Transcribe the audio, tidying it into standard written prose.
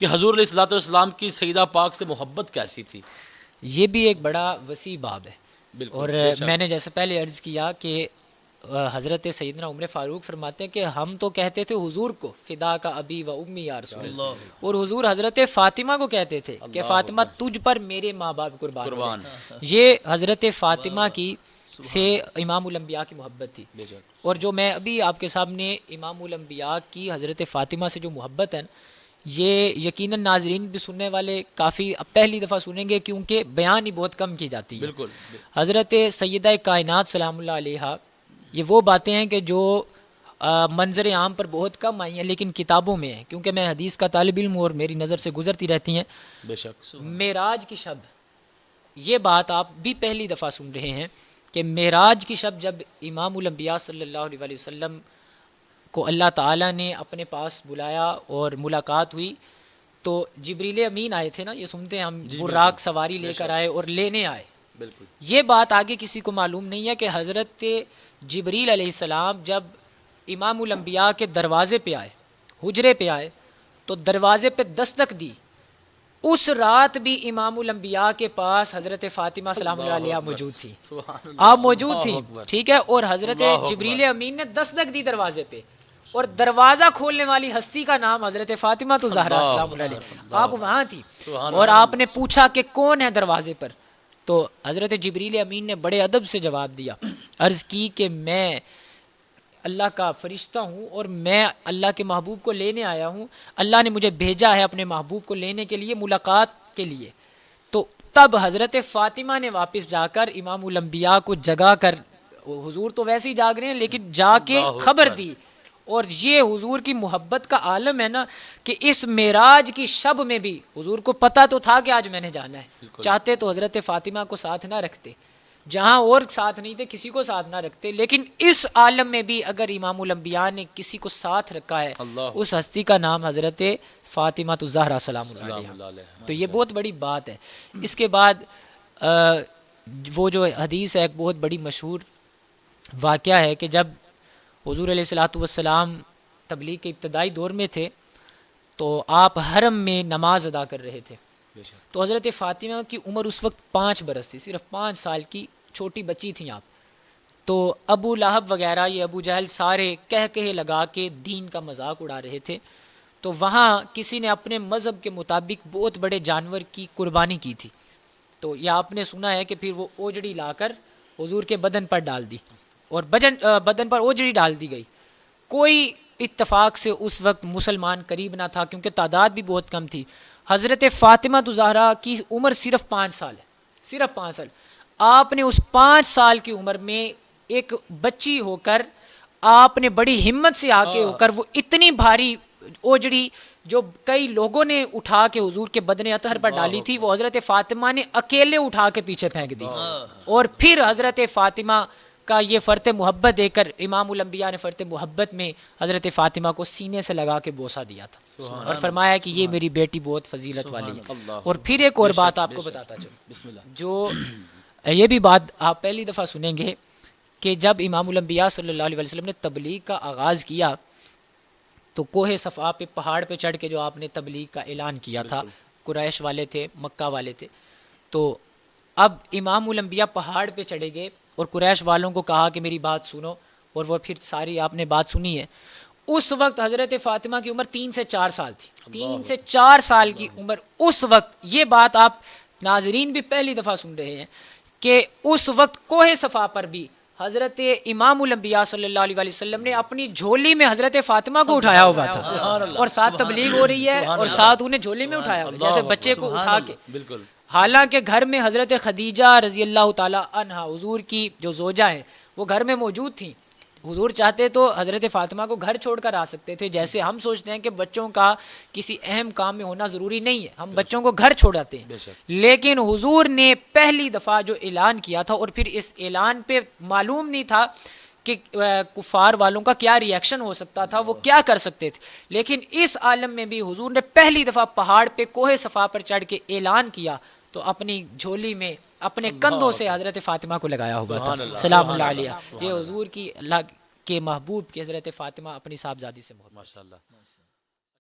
کہ حضور علیہ الصلوۃ والسلام کی سیدہ پاک سے محبت کیسی تھی؟ یہ بھی ایک بڑا وسیع باب ہے، بالکل، اور بے شک۔ میں نے جیسے پہلے عرض کیا کہ حضرت سیدنا عمر فاروق فرماتے ہیں کہ ہم تو کہتے تھے حضور کو فدا کا ابی و امی یا رسول اللہ، اور حضور حضرت فاطمہ کو کہتے تھے کہ فاطمہ تجھ پر میرے ماں باپ قربان ہو قربان۔ جائیں۔ یہ حضرت فاطمہ کی سے امام الانبیاء کی محبت تھی، بے شک۔ اور جو میں ابھی آپ کے سامنے امام الانبیاء کی حضرت فاطمہ سے جو محبت ہے، یہ یقیناً ناظرین بھی سننے والے کافی اب پہلی دفعہ سنیں گے، کیونکہ بیان ہی بہت کم کی جاتی ہے۔ بالکل۔ حضرت سیدہ کائنات سلام اللہ علیہا، یہ وہ باتیں ہیں کہ جو منظر عام پر بہت کم آئی ہیں لیکن کتابوں میں ہیں، کیونکہ میں حدیث کا طالب علم ہوں اور میری نظر سے گزرتی رہتی ہیں۔ بے شک۔ معراج کی شب، یہ بات آپ بھی پہلی دفعہ سن رہے ہیں کہ معراج کی شب جب امام الانبیاء صلی اللہ علیہ وسلم کو اللہ تعالیٰ نے اپنے پاس بلایا اور ملاقات ہوئی، تو جبریل امین آئے تھے نا، یہ سنتے ہیں ہم، براق سواری لے کر آئے اور لینے آئے۔ بالکل۔ یہ بات آگے کسی کو معلوم نہیں ہے کہ حضرت جبریل علیہ السلام جب امام الانبیاء کے دروازے پہ آئے، حجرے پہ آئے، تو دروازے پہ دستک دی، اس رات بھی امام الانبیاء کے پاس حضرت فاطمہ سلام اللہ علیہ موجود تھی، آپ موجود تھیں، ٹھیک ہے، اور حضرت جبریل امین نے دستک دی دروازے پہ، اور دروازہ کھولنے والی ہستی کا نام حضرت فاطمہ تو زہرا سلام اللہ علیہ، آپ وہاں تھی، اور آپ نے پوچھا کہ کون ہے دروازے پر، تو حضرت جبریل امین نے بڑے ادب سے جواب دیا، عرض کی کہ میں اللہ کا فرشتہ ہوں اور میں اللہ کے محبوب کو لینے آیا ہوں، اللہ نے مجھے بھیجا ہے اپنے محبوب کو لینے کے لیے، ملاقات کے لیے۔ تو تب حضرت فاطمہ نے واپس جا کر امام الانبیاء کو جگا کر، حضور تو ویسے ہی جاگ رہے ہیں لیکن جا کے خبر دی، اور یہ حضور کی محبت کا عالم ہے نا، کہ اس معراج کی شب میں بھی حضور کو پتہ تو تھا کہ آج میں نے جانا ہے، چاہتے تو حضرت فاطمہ کو ساتھ نہ رکھتے، جہاں اور ساتھ نہیں تھے کسی کو ساتھ نہ رکھتے، لیکن اس عالم میں بھی اگر امام الانبیاء نے کسی کو ساتھ رکھا ہے، اس ہستی کا نام حضرت فاطمہ الزہرا سلام اللہ علیہا، تو یہ بہت بڑی بات ہے۔ اس کے بعد وہ جو حدیث ہے، ایک بہت بڑی مشہور واقعہ ہے کہ جب حضور علیہ الصلوۃ والسلام تبلیغ کے ابتدائی دور میں تھے تو آپ حرم میں نماز ادا کر رہے تھے، تو حضرت فاطمہ کی عمر اس وقت 5 برس تھی، صرف 5 سال کی چھوٹی بچی تھیں آپ، تو ابو لہب وغیرہ، یہ ابو جہل، سارے کہے لگا کے دین کا مذاق اڑا رہے تھے، تو وہاں کسی نے اپنے مذہب کے مطابق بہت بڑے جانور کی قربانی کی تھی، تو یہ آپ نے سنا ہے کہ پھر وہ اوجڑی لا کر حضور کے بدن پر ڈال دی، اور بدن پر اوجڑی ڈال دی گئی۔ کوئی اتفاق سے اس وقت مسلمان قریب نہ تھا کیونکہ تعداد بھی بہت کم تھی۔ حضرت فاطمہ الزہرا کی عمر صرف 5 سال ہے، صرف 5 سال، آپ نے اس 5 سال کی عمر میں ایک بچی ہو کر، آپ نے بڑی ہمت سے آگے ہو کر وہ اتنی بھاری اوجڑی جو کئی لوگوں نے اٹھا کے حضور کے بدن اطہر پر ڈالی تھی، وہ حضرت فاطمہ نے اکیلے اٹھا کے پیچھے پھینک دی، اور پھر حضرت فاطمہ کا یہ فرط محبت دے کر امام الانبیاء نے فرط محبت میں حضرت فاطمہ کو سینے سے لگا کے بوسہ دیا تھا، اور فرمایا کہ یہ میری بیٹی بہت فضیلت والی ہے۔ اور پھر ایک اور بات آپ کو بتاتا چلوں، جو یہ بھی بات آپ پہلی دفعہ سنیں گے کہ جب امام الانبیاء صلی اللہ علیہ وسلم نے تبلیغ کا آغاز کیا تو کوہ صفا پہ، پہاڑ پہ چڑھ کے جو آپ نے تبلیغ کا اعلان کیا تھا، قریش والے تھے، مکہ والے تھے، تو اب امام الانبیاء پہاڑ پہ چڑھے گئے اور قریش والوں کو کہا کہ میری بات سنو، اور وہ پھر ساری آپ نے بات سنی ہے۔ اس وقت حضرت فاطمہ کی عمر 3 سے 4 سال تھی، 3 سے 4 سال کی عمر اس وقت، یہ بات آپ ناظرین بھی پہلی دفعہ سن رہے ہیں کہ اس وقت کوہ صفا پر بھی حضرت امام الانبیاء صلی اللہ علیہ وسلم نے اپنی جھولی میں حضرت فاطمہ کو اٹھایا ہوا تھا، اور ساتھ تبلیغ ہو رہی ہے اور ساتھ انہیں جھولی میں اٹھایا ہوا، جیسے بچے کو اٹھا کے، بالکل۔ حالانکہ گھر میں حضرت خدیجہ رضی اللہ تعالی عنہا، حضور کی جو زوجہ ہیں، وہ گھر میں موجود تھیں، حضور چاہتے تو حضرت فاطمہ کو گھر چھوڑ کر آ سکتے تھے، جیسے ہم سوچتے ہیں کہ بچوں کا کسی اہم کام میں ہونا ضروری نہیں ہے، ہم بچوں کو گھر چھوڑ آتے ہیں، لیکن حضور نے پہلی دفعہ جو اعلان کیا تھا، اور پھر اس اعلان پہ معلوم نہیں تھا کہ کفار والوں کا کیا ری ایکشن ہو سکتا تھا، وہ کیا کر سکتے تھے، لیکن اس عالم میں بھی حضور نے پہلی دفعہ پہاڑ پہ کوہ صفا پر چڑھ کے اعلان کیا تو اپنی جھولی میں اپنے کندھوں سے حضرت فاطمہ کو لگایا ہوا تھا، سلام اللہ علیہ۔ یہ حضور کی، اللہ کے محبوب کی حضرت فاطمہ اپنی صاحبزادی سے محبت۔ ماشاءاللہ۔